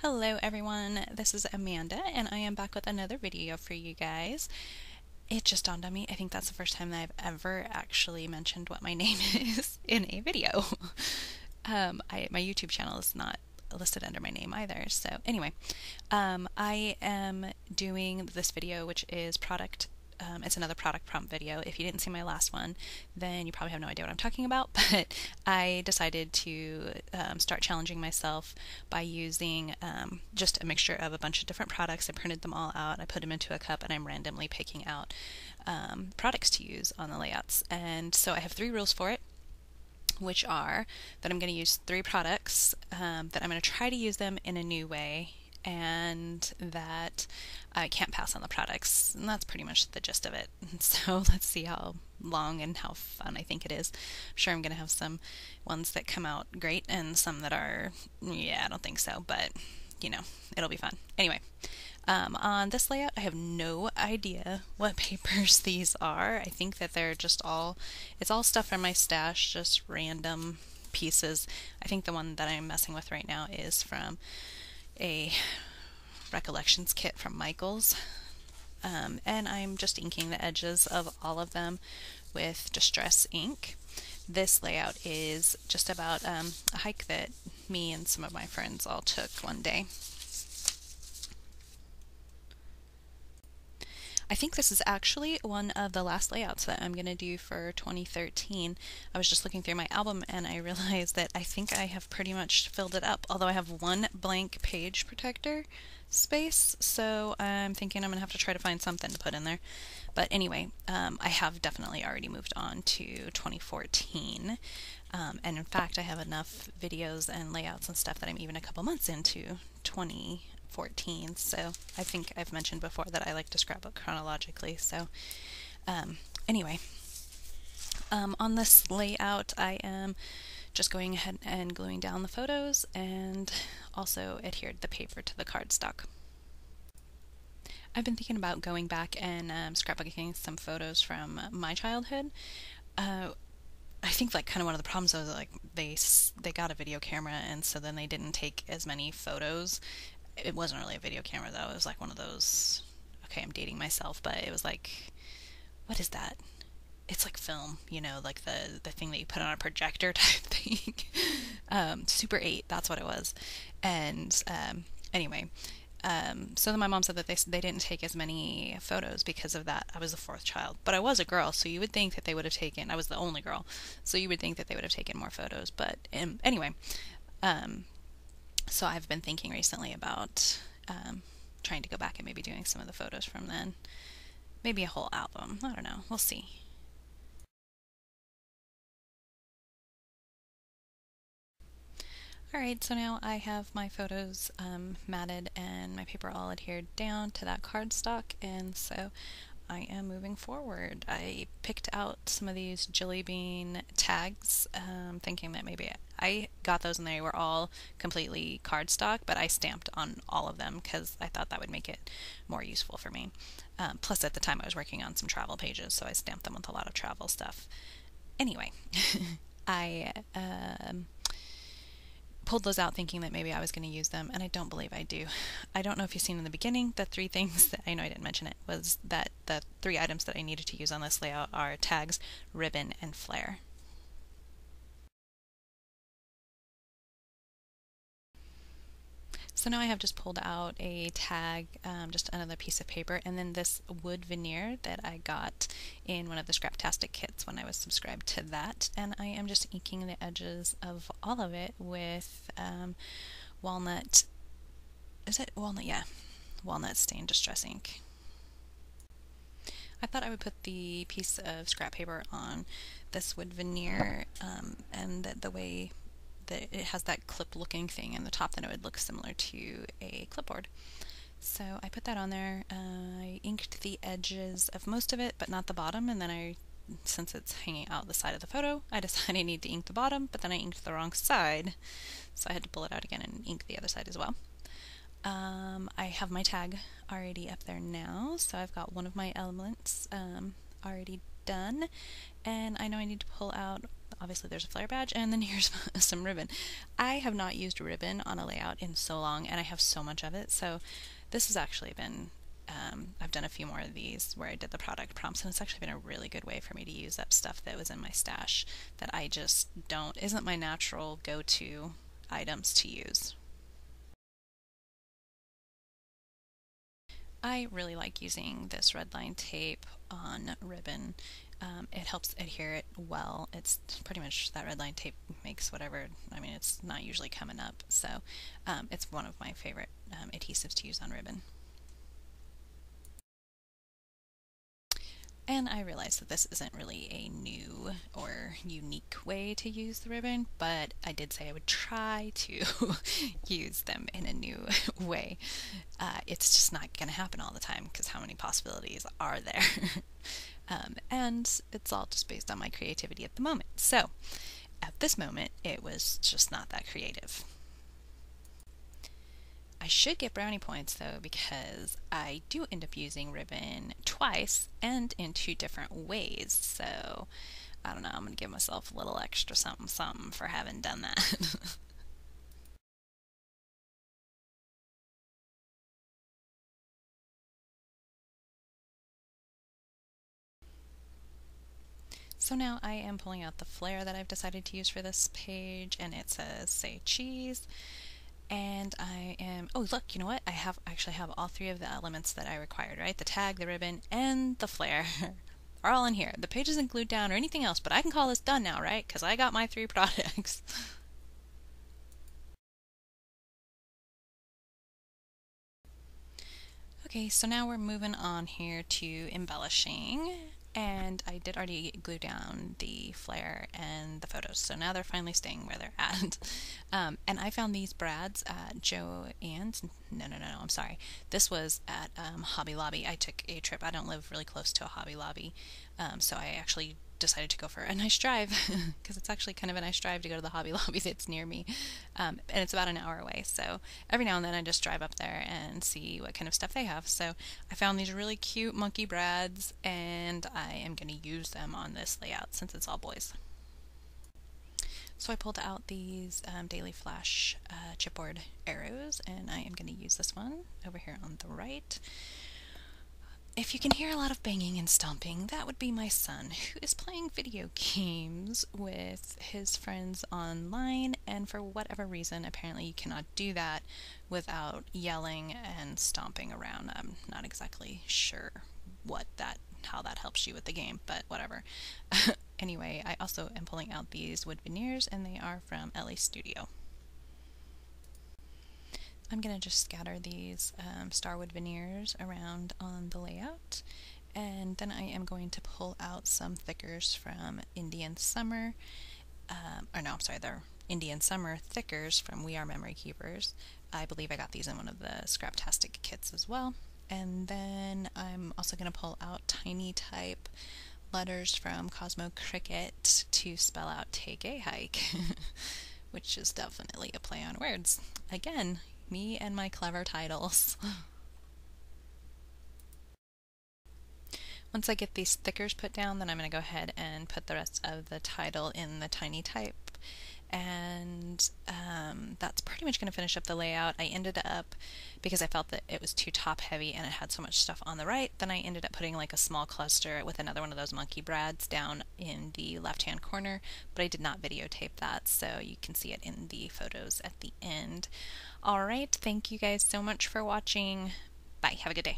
Hello everyone, this is Amanda and I am back with another video for you guys. It just dawned on me, I think that's the first time that I've ever actually mentioned what my name is in a video. My YouTube channel is not listed under my name either, so anyway, I am doing this video which is it's another product prompt video. If you didn't see my last one, then you probably have no idea what I'm talking about, but I decided to start challenging myself by using just a mixture of a bunch of different products. I printed them all out, I put them into a cup, and I'm randomly picking out products to use on the layouts. And so I have 3 rules for it, which are that I'm going to use 3 products, that I'm going to try to use them in a new way, and that I can't pass on the products. And that's pretty much the gist of it. So let's see how long and how fun I think it is. I'm sure I'm going to have some ones that come out great and some that are, yeah, I don't think so, but you know, it'll be fun. Anyway, on this layout, I have no idea what papers these are. I think that they're just it's all stuff from my stash, just random pieces. I think the one that I'm messing with right now is from a recollections kit from Michaels, and I'm just inking the edges of all of them with Distress ink. This layout is just about a hike that me and some of my friends all took one day. I think this is actually one of the last layouts that I'm going to do for 2013. I was just looking through my album and I realized that I think I have pretty much filled it up, although I have one blank page protector space, so I'm thinking I'm going to have to try to find something to put in there. But anyway, I have definitely already moved on to 2014, and in fact I have enough videos and layouts and stuff that I'm even a couple months into 2014, so I think I've mentioned before that I like to scrapbook chronologically. So anyway, on this layout I am just going ahead and gluing down the photos and also adhered the paper to the cardstock. I've been thinking about going back and scrapbooking some photos from my childhood. I think like kind of one of the problems was like they got a video camera, and so then they didn't take as many photos. It wasn't really a video camera though, it was like one of those, okay, I'm dating myself, but it was like, what is that? It's like film, you know, like the thing that you put on a projector type thing. Super 8, that's what it was. And anyway, so then my mom said that they didn't take as many photos because of that. I was the 4th child, but I was a girl, so you would think that they would have taken, I was the only girl, so you would think that they would have taken more photos. But anyway, so I've been thinking recently about trying to go back and maybe doing some of the photos from then. Maybe a whole album. I don't know. We'll see. Alright, so now I have my photos matted and my paper all adhered down to that cardstock, and so I am moving forward. I picked out some of these Jelly Bean tags, thinking that maybe I got those and they were all completely cardstock, but I stamped on all of them because I thought that would make it more useful for me. Plus at the time I was working on some travel pages, so I stamped them with a lot of travel stuff. Anyway, I pulled those out thinking that maybe I was going to use them, and I don't believe I do. I don't know if you've seen in the beginning, the 3 things that, I know I didn't mention it, was that the 3 items that I needed to use on this layout are tags, ribbon, and flare. So now I have just pulled out a tag, just another piece of paper, and then this wood veneer that I got in one of the Scraptastic kits when I was subscribed to that, and I am just inking the edges of all of it with walnut, is it walnut? Yeah, walnut stain Distress ink. I thought I would put the piece of scrap paper on this wood veneer, and the way that it has that clip looking thing in the top, then it would look similar to a clipboard. So I put that on there. I inked the edges of most of it, but not the bottom, and then since it's hanging out the side of the photo, I decided I need to ink the bottom, but then I inked the wrong side, so I had to pull it out again and ink the other side as well. I have my tag already up there now, so I've got one of my elements already done, and I know I need to pull out obviously there's a flare badge, and then here's some ribbon. I have not used ribbon on a layout in so long, and I have so much of it, so this has actually been, I've done a few more of these where I did the product prompts, and it's actually been a really good way for me to use up stuff that was in my stash that I just isn't my natural go-to items to use. I really like using this red line tape on ribbon. It helps adhere it well. It's pretty much that red line tape makes whatever, I mean, it's not usually coming up, so it's one of my favorite adhesives to use on ribbon. And I realize that this isn't really a new or unique way to use the ribbon, but I did say I would try to use them in a new way. It's just not going to happen all the time because how many possibilities are there? And it's all just based on my creativity at the moment. So at this moment, it was just not that creative. I should get brownie points though because I do end up using ribbon twice and in two different ways. So I don't know, I'm going to give myself a little extra something something for having done that. So now I am pulling out the flare that I've decided to use for this page, and it says say cheese. And I am, oh look, you know what? I actually have all three of the elements that I required, right? The tag, the ribbon, and the flare are all in here. The page isn't glued down or anything else, but I can call this done now, right? Because I got my three products. Okay, so now we're moving on here to embellishing. And I did already glue down the flare and the photos, so now they're finally staying where they're at. And I found these brads at Joann's. No, I'm sorry. This was at Hobby Lobby. I took a trip. I don't live really close to a Hobby Lobby, so I actually decided to go for a nice drive because it's actually kind of a nice drive to go to the Hobby Lobby that's near me, and it's about an hour away, so every now and then I just drive up there and see what kind of stuff they have. So I found these really cute monkey brads, and I am going to use them on this layout since it's all boys. So I pulled out these Daily Flash chipboard arrows, and I am going to use this one over here on the right. If you can hear a lot of banging and stomping, that would be my son, who is playing video games with his friends online, and for whatever reason, apparently you cannot do that without yelling and stomping around. I'm not exactly sure how that helps you with the game, but whatever. Anyway, I also am pulling out these wood veneers, and they are from LA Studio. I'm going to just scatter these Starwood veneers around on the layout, and then I am going to pull out some thickers from Indian Summer, they're Indian Summer thickers from We Are Memory Keepers. I believe I got these in one of the Scraptastic kits as well. And then I'm also going to pull out tiny type letters from Cosmo Cricket to spell out Take a Hike, which is definitely a play on words. Again, me and my clever titles. Once I get these thickers put down, then I'm going to go ahead and put the rest of the title in the tiny type. And that's pretty much going to finish up the layout. I ended up, because I felt that it was too top heavy and it had so much stuff on the right, then I ended up putting like a small cluster with another one of those monkey brads down in the left hand corner, but I did not videotape that, so you can see it in the photos at the end. Alright, thank you guys so much for watching. Bye, have a good day.